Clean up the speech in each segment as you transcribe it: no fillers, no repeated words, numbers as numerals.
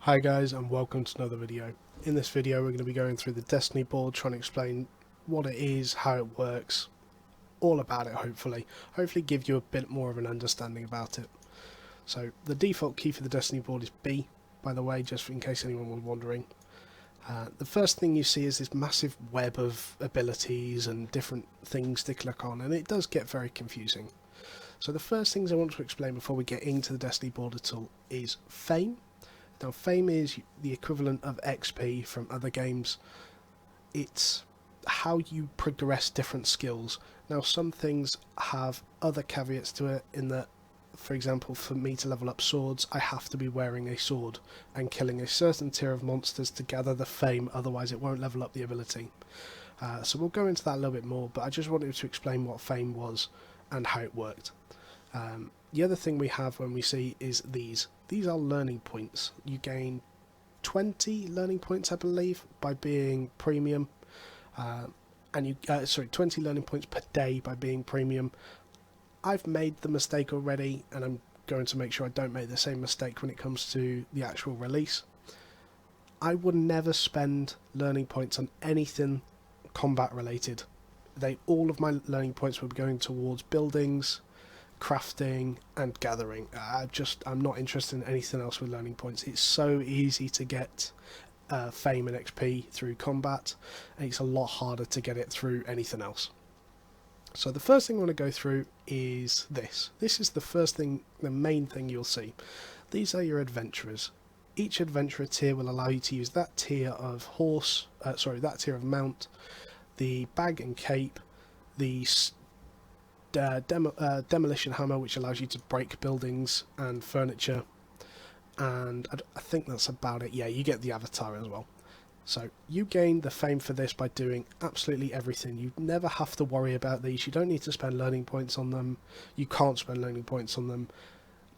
Hi guys, and welcome to another video. In this video we're going to be going through the Destiny board, trying to explain what it is, how it works, all about it hopefully give you a bit more of an understanding about it. So the default key for the Destiny board is B, by the way, just in case anyone was wondering. The first thing you see is this massive web of abilities and different things to click on, and it does get very confusing. So the first things I want to explain before we get into the Destiny board at all is Fame. Now, Fame is the equivalent of XP from other games. It's how you progress different skills. Now, some things have other caveats to it in that, for example, for me to level up swords, I have to be wearing a sword and killing a certain tier of monsters to gather the Fame, otherwise it won't level up the ability. So we'll go into that a little bit more, but I just wanted to explain what Fame was and how it worked. The other thing we have when we see is these. These are learning points. You gain 20 learning points, I believe, by being premium. 20 learning points per day by being premium. I've made the mistake already, and I'm going to make sure I don't make the same mistake when it comes to the actual release. I would never spend learning points on anything combat related. All of my learning points would be going towards buildings, crafting and gathering. I'm not interested in anything else with learning points. It's so easy to get fame and XP through combat, and it's a lot harder to get it through anything else. So the first thing I want to go through is this. This is the first thing, the main thing you'll see. These are your adventurers. Each adventurer tier will allow you to use that tier of that tier of mount, the bag and cape, the demolition hammer, which allows you to break buildings and furniture, and I think that's about it. Yeah, you get the avatar as well. So you gain the fame for this by doing absolutely everything. You never have to worry about these. You don't need to spend learning points on them. You can't spend learning points on them.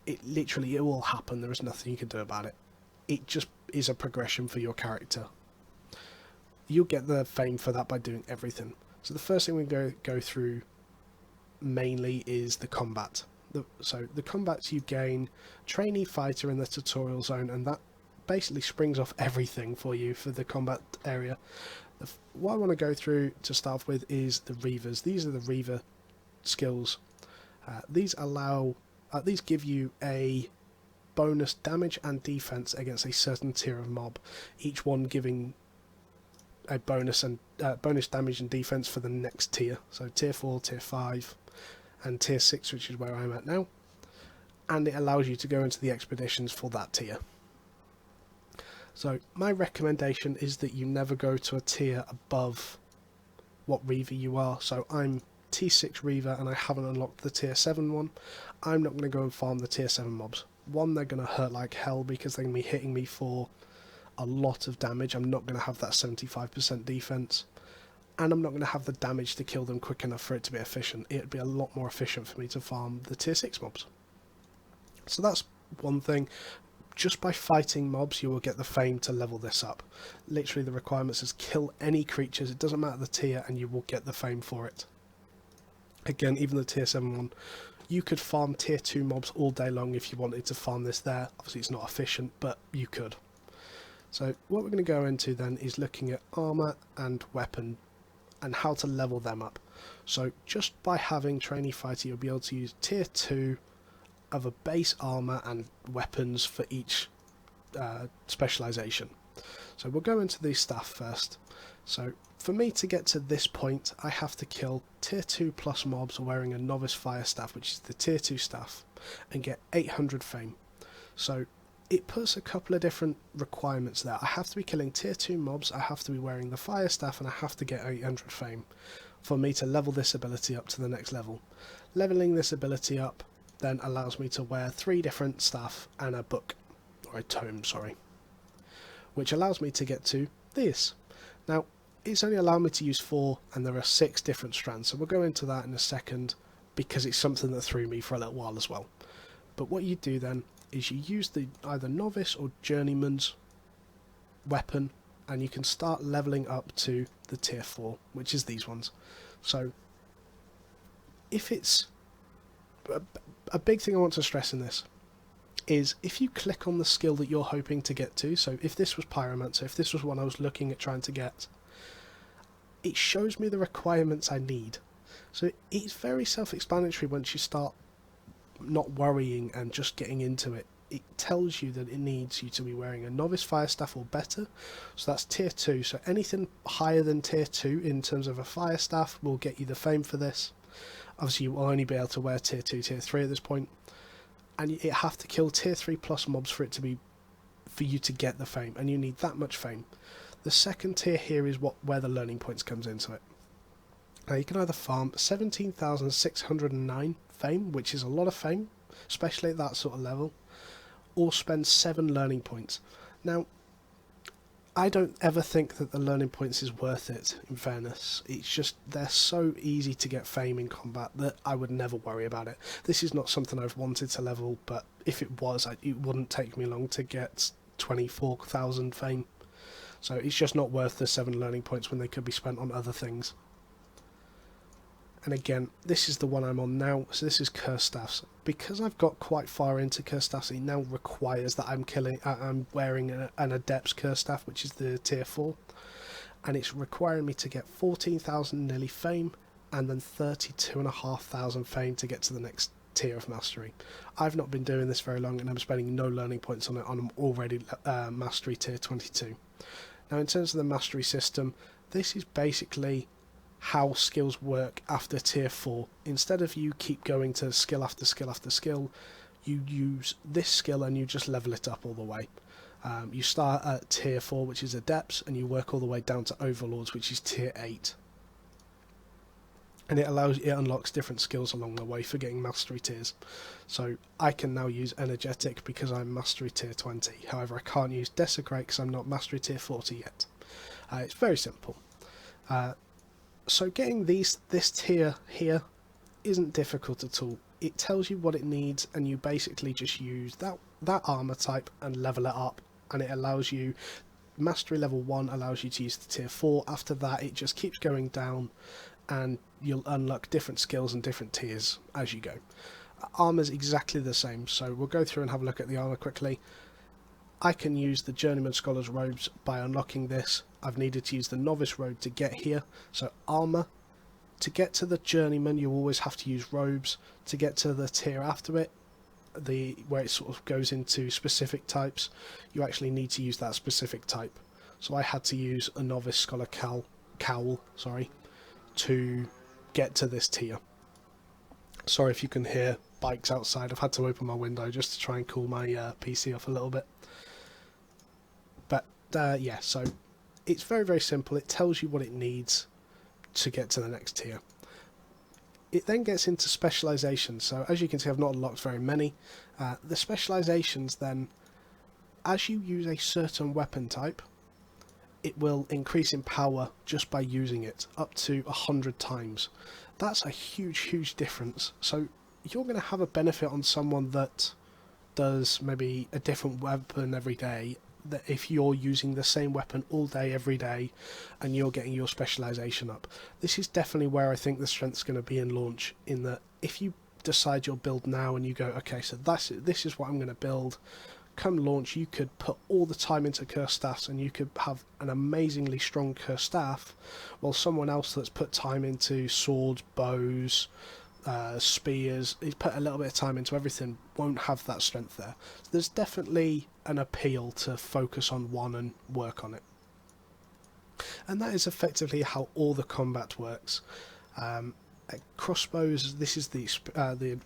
It will happen. There is nothing you can do about it. It just is a progression for your character. You'll get the fame for that by doing everything. So the first thing we go through mainly is the combat. So the combats, you gain trainee fighter in the tutorial zone, and that basically springs off everything for you for the combat area. What I want to go through to start with is the Reavers. These are the Reaver skills. These give you a bonus damage and defense against a certain tier of mob, each one giving a bonus damage and defense for the next tier. So tier 4, tier 5 and tier 6, which is where I'm at now, and it allows you to go into the expeditions for that tier. So my recommendation is that you never go to a tier above what Reaver you are. So I'm T6 Reaver and I haven't unlocked the tier 7 one. I'm not going to go and farm the tier 7 mobs. One, they're going to hurt like hell because they're going to be hitting me for a lot of damage. I'm not going to have that 75% defense, and I'm not going to have the damage to kill them quick enough for it to be efficient. It would be a lot more efficient for me to farm the tier 6 mobs. So that's one thing. Just by fighting mobs, you will get the fame to level this up. Literally, the requirements is kill any creatures, it doesn't matter the tier, and you will get the fame for it. Again, even the tier 7 one, you could farm tier 2 mobs all day long if you wanted to farm this there. Obviously, it's not efficient, but you could. So what we're going to go into then is looking at armour and weapon and how to level them up. So just by having trainee fighter, you'll be able to use tier 2 of a base armour and weapons for each specialization. So we'll go into the staff first. So for me to get to this point, I have to kill tier 2 plus mobs wearing a novice fire staff, which is the tier 2 staff, and get 800 fame. So it puts a couple of different requirements there. I have to be killing tier 2 mobs, I have to be wearing the fire staff, and I have to get 800 fame for me to level this ability up to the next level. Leveling this ability up then allows me to wear 3 different staff and a book, or a tome, sorry, which allows me to get to this. Now, it's only allowed me to use 4, and there are 6 different strands, so we'll go into that in a second because it's something that threw me for a little while as well. But what you do then is you use the either novice or journeyman's weapon, and you can start leveling up to the tier 4, which is these ones. So if it's a big thing I want to stress in this is if you click on the skill that you're hoping to get to, so if this was Pyromancer, if this was one I was looking at trying to get, it shows me the requirements I need. So it's very self-explanatory once you start not worrying and just getting into it. It tells you that it needs you to be wearing a Novice Fire Staff or better, so that's tier 2, so anything higher than tier 2 in terms of a Fire Staff will get you the fame for this. Obviously you will only be able to wear tier 2, tier 3 at this point, and you have to kill tier 3 plus mobs for you to get the fame, and you need that much fame. The second tier here is where the learning points comes into it. Now you can either farm 17,609 fame, which is a lot of fame, especially at that sort of level, or spend 7 learning points. Now, I don't ever think that the learning points is worth it, in fairness. It's just, they're so easy to get fame in combat that I would never worry about it. This is not something I've wanted to level, but if it was, it wouldn't take me long to get 24,000 fame. So it's just not worth the 7 learning points when they could be spent on other things. And again, this is the one I'm on now, so this is Curse Staffs. Because I've got quite far into Curse Staffs, it now requires that I'm wearing an Adept's Curse Staff, which is the tier 4. And it's requiring me to get 14,000 nearly fame, and then 32,500 fame to get to the next tier of mastery. I've not been doing this very long, and I'm spending no learning points on it, and I'm already mastery tier 22. Now in terms of the mastery system, this is basically how skills work after tier 4. Instead of you keep going to skill after skill after skill, you use this skill and you just level it up all the way. You start at tier 4, which is Adepts, and you work all the way down to Overlords, which is tier 8. And it unlocks different skills along the way for getting mastery tiers. So I can now use Energetic because I'm mastery tier 20. However, I can't use Desecrate because I'm not mastery tier 40 yet. It's very simple. So getting this tier here isn't difficult at all. It tells you what it needs, and you basically just use that armor type and level it up, and it allows you, mastery level 1 allows you to use the tier 4. After that it just keeps going down, and you'll unlock different skills and different tiers as you go. Armor's exactly the same, so we'll go through and have a look at the armor quickly. I can use the Journeyman Scholar's Robes by unlocking this. I've needed to use the Novice Robe to get here. So armour. To get to the Journeyman you always have to use Robes. To get to the tier after it, where it sort of goes into specific types, you actually need to use that specific type. So I had to use a Novice Scholar Cowl to get to this tier. Sorry if you can hear bikes outside. I've had to open my window just to try and cool my PC off a little bit. But yeah, so it's very, very simple. It tells you what it needs to get to the next tier. It then gets into Specialization. So as you can see, I've not unlocked very many. The Specializations then, as you use a certain weapon type, it will increase in power just by using it, up to 100 times. That's a huge, huge difference. So you're going to have a benefit on someone that does maybe a different weapon every day, that if you're using the same weapon all day every day and you're getting your specialization up. This is definitely where I think the strength's going to be in launch, in that if you decide your build now and you go, okay, so this is what I'm going to build, come launch you could put all the time into Curse Staffs and you could have an amazingly strong Curse Staff, while someone else that's put time into swords, bows, spears, he's put a little bit of time into everything, won't have that strength there. So there's definitely an appeal to focus on one and work on it. And that is effectively how all the combat works. Crossbows, this is the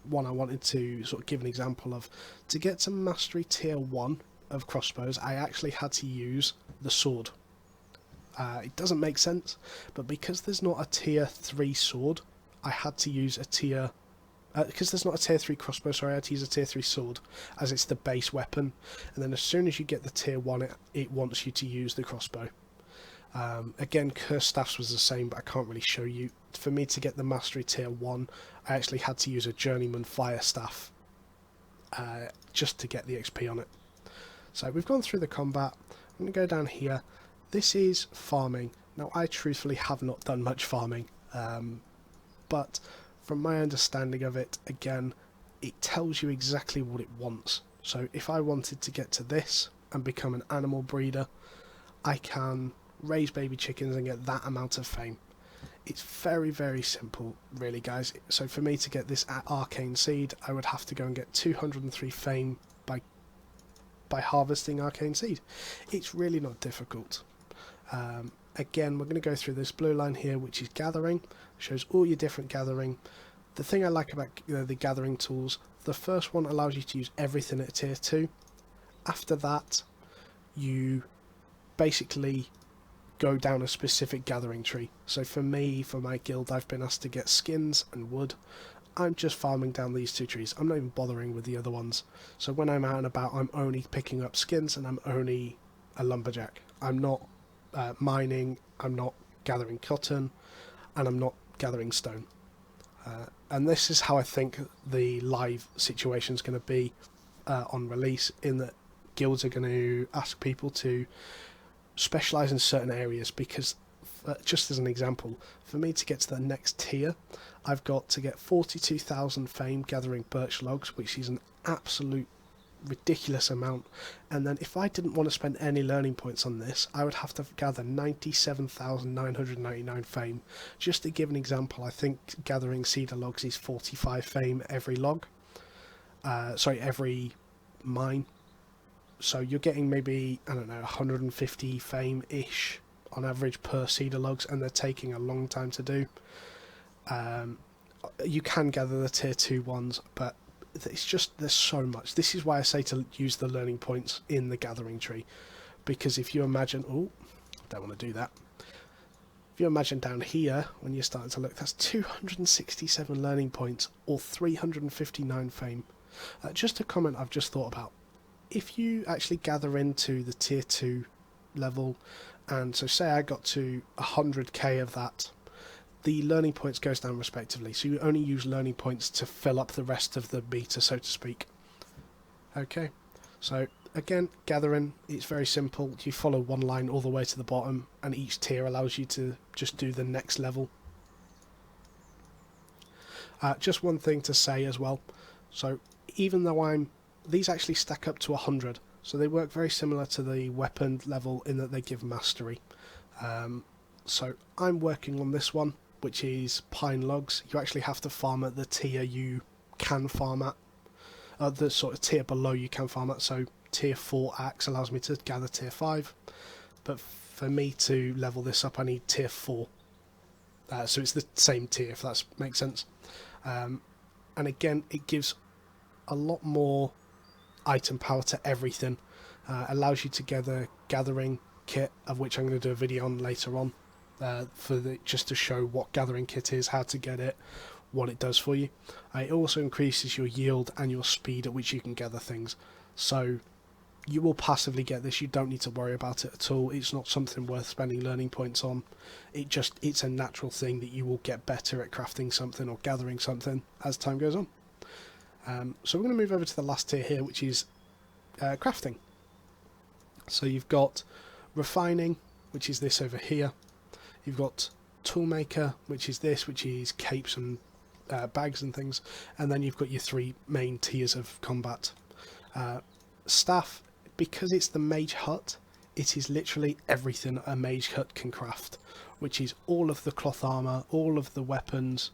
one I wanted to sort of give an example of. To get to mastery tier 1 of crossbows, I actually had to use the sword. It doesn't make sense, but because there's not a tier 3 sword, I had to use a tier... because there's not a tier 3 crossbow, sorry, I had to use a tier 3 sword, as it's the base weapon. And then as soon as you get the tier 1, it wants you to use the crossbow. Again, Curse Staffs was the same, but I can't really show you. For me to get the mastery tier 1, I actually had to use a Journeyman Fire Staff, just to get the XP on it. So we've gone through the combat. I'm going to go down here. This is farming. Now, I truthfully have not done much farming, but from my understanding of it, again, it tells you exactly what it wants. So if I wanted to get to this and become an animal breeder, I can raise baby chickens and get that amount of fame. It's very, very simple, really, guys. So for me to get this arcane seed, I would have to go and get 203 fame by harvesting arcane seed. It's really not difficult. Again, we're going to go through this blue line here, which is gathering. Shows all your different gathering. The thing I like about the gathering tools, the first one allows you to use everything at tier 2. After that, you basically go down a specific gathering tree. So for me, for my guild, I've been asked to get skins and wood. I'm just farming down these 2 trees. I'm not even bothering with the other ones. So when I'm out and about, I'm only picking up skins and I'm only a lumberjack. I'm not mining, I'm not gathering cotton, and I'm not gathering stone. And this is how I think the live situation is going to be on release, in that guilds are going to ask people to specialise in certain areas, because just as an example, for me to get to the next tier, I've got to get 42,000 fame gathering birch logs, which is an absolute ridiculous amount. And then if I didn't want to spend any learning points on this, I would have to gather 97,999 fame. Just to give an example, I think gathering cedar logs is 45 fame every log. Every mine. So you're getting maybe, I don't know, 150 fame-ish on average per cedar logs, and they're taking a long time to do. You can gather the tier 2 ones, but it's just, there's so much. This is why I say to use the learning points in the gathering tree, because if you imagine, oh, I don't want to do that. If you imagine down here, when you're starting to look, that's 267 learning points, or 359 fame. Just a comment I've just thought about. If you actually gather into the tier 2 level, and so say I got to 100k of that, the learning points goes down respectively, so you only use learning points to fill up the rest of the meter, so to speak. Okay, so again, gathering, it's very simple. You follow one line all the way to the bottom, and each tier allows you to just do the next level. Just one thing to say as well, so even though these actually stack up to 100, so they work very similar to the weapon level in that they give mastery. So I'm working on this one, which is pine logs. You actually have to farm at the tier you can farm at, the sort of tier below you can farm at. So tier 4 axe allows me to gather tier 5, but for me to level this up I need tier 4. So it's the same tier, if that makes sense. And again, it gives a lot more item power to everything. Allows you to gather gathering kit, of which I'm going to do a video on later on, just to show what gathering kit is, how to get it, what it does for you. It also increases your yield and your speed at which you can gather things, so you will passively get this. You don't need to worry about it at all. It's not something worth spending learning points on. It's a natural thing that you will get better at crafting something or gathering something as time goes on. So we're going to move over to the last tier here, which is crafting. So you've got refining, which is this over here. You've got toolmaker, which is this, which is capes and bags and things. And then you've got your 3 main tiers of combat. Staff, because it's the mage hut, it is literally everything a mage hut can craft, which is all of the cloth armour, all of the weapons,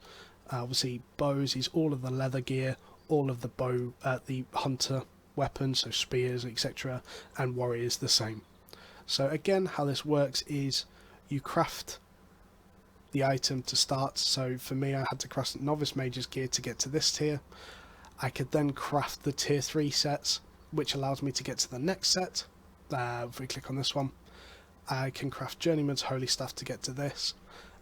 obviously bows is all of the leather gear, all of the bow, the hunter weapons, so spears, etc., and warriors the same. So again, how this works is you craft the item to start. So for me, I had to craft novice mage's gear to get to this tier. I could then craft the tier 3 sets, which allows me to get to the next set. If we click on this one, I can craft Journeyman's holy staff to get to this.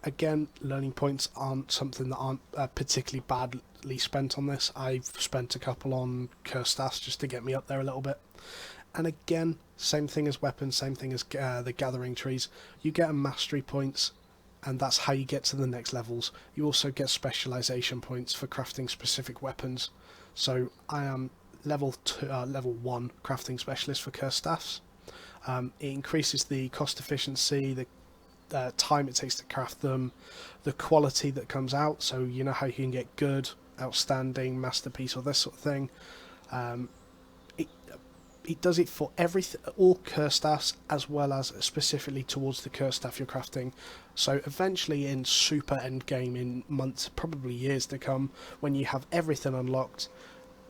Again, learning points aren't something that aren't particularly badly spent on this. I've spent a couple on cursed staffs just to get me up there a little bit. And again, same thing as weapons, same thing as the gathering trees. You get a mastery points, and that's how you get to the next levels. You also get specialization points for crafting specific weapons. So I am level 1 crafting specialist for cursed staffs. It increases the cost efficiency, the time it takes to craft them, the quality that comes out. So you know how you can get good outstanding, masterpiece, or this sort of thing. It, it does it for everything, all curse staffs, as well as specifically towards the curse staff you're crafting. So eventually in super endgame, in months, probably years to come, when you have everything unlocked,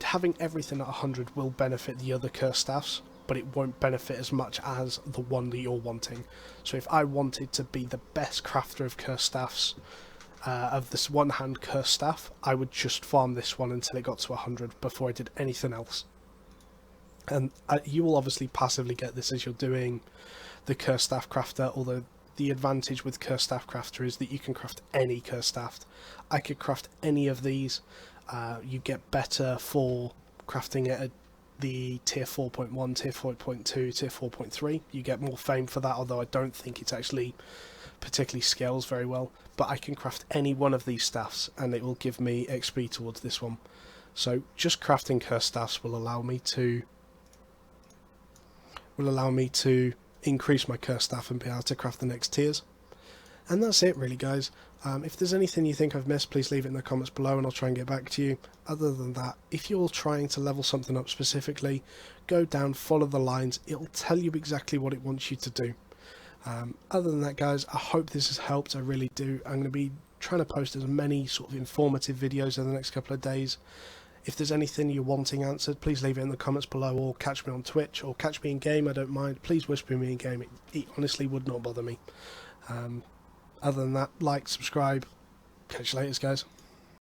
having everything at 100 will benefit the other curse staffs, but it won't benefit as much as the one that you're wanting. So if I wanted to be the best crafter of curse staffs, of this one-hand curse staff, I would just farm this one until it got to 100 before I did anything else. And you will obviously passively get this as you're doing the curse staff crafter, although the advantage with curse staff crafter is that you can craft any curse staff. I could craft any of these. You get better for crafting it at the tier 4.1, tier 4.2, tier 4.3. You get more fame for that, although I don't think it's actually particularly scales very well. But I can craft any one of these staffs and it will give me XP towards this one. So just crafting curse staffs will allow me to increase my curse staff and be able to craft the next tiers. And that's it really, guys. If there's anything you think I've missed, please leave it in the comments below and I'll try and get back to you. Other than that, if you're trying to level something up specifically, go down, follow the lines. It'll tell you exactly what it wants you to do. Other than that, guys, I hope this has helped. I really do. I'm going to be trying to post as many sort of informative videos in the next couple of days. If there's anything you're wanting answered, please leave it in the comments below, or catch me on Twitch, or catch me in game, I don't mind. Please whisper me in game, it honestly would not bother me. Other than that, like, subscribe, catch you later, guys.